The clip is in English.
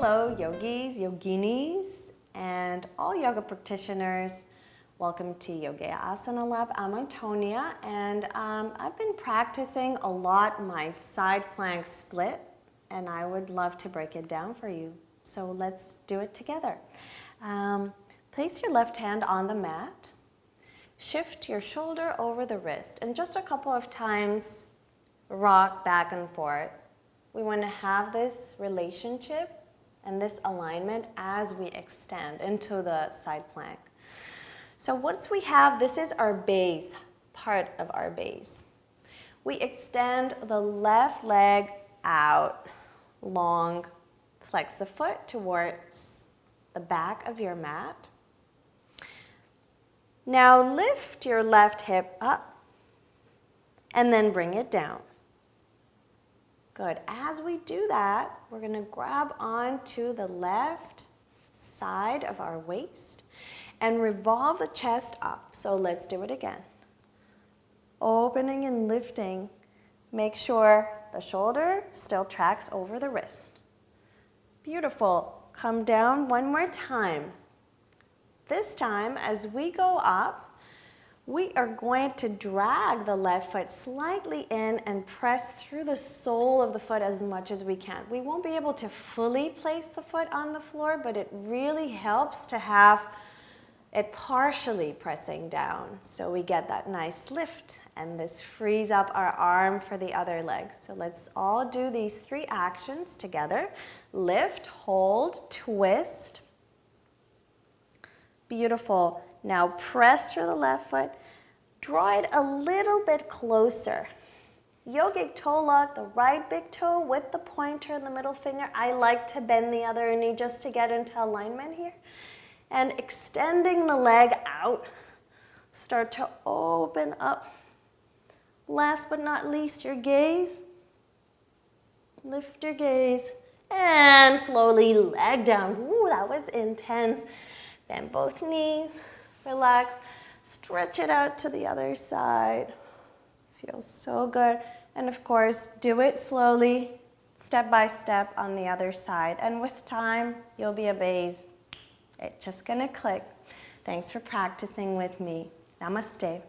Hello, yogis, yoginis, and all yoga practitioners. Welcome to Yogea Asana Lab. I'm Antonia, and I've been practicing a lot my side plank split, and I would love to break it down for you. So let's do it together. Place your left hand on the mat. Shift your shoulder over the wrist, and just a couple of times rock back and forth. We want to have this relationship and this alignment as we extend into the side plank. So once we have, this is our base, part of our base. We extend the left leg out, long, flex the foot towards the back of your mat. Now lift your left hip up and then bring it down. Good. As we do that, we're going to grab onto the left side of our waist and revolve the chest up. So let's do it again. Opening and lifting. Make sure the shoulder still tracks over the wrist. Beautiful. Come down one more time. This time, as we go up, we are going to drag the left foot slightly in and press through the sole of the foot as much as we can. We won't be able to fully place the foot on the floor, but it really helps to have it partially pressing down so we get that nice lift, and this frees up our arm for the other leg. So let's all do these three actions together. Lift, hold, twist. Beautiful. Now press through the left foot, draw it a little bit closer. Yogic toe lock, the right big toe with the pointer and the middle finger. I like to bend the other knee just to get into alignment here. And extending the leg out, start to open up. Last but not least, your gaze. Lift your gaze and slowly leg down. Ooh, that was intense. Bend both knees. Relax, stretch it out to the other side. Feels so good. And of course, do it slowly, step by step on the other side. And with time, you'll be amazed. It's just gonna click. Thanks for practicing with me. Namaste.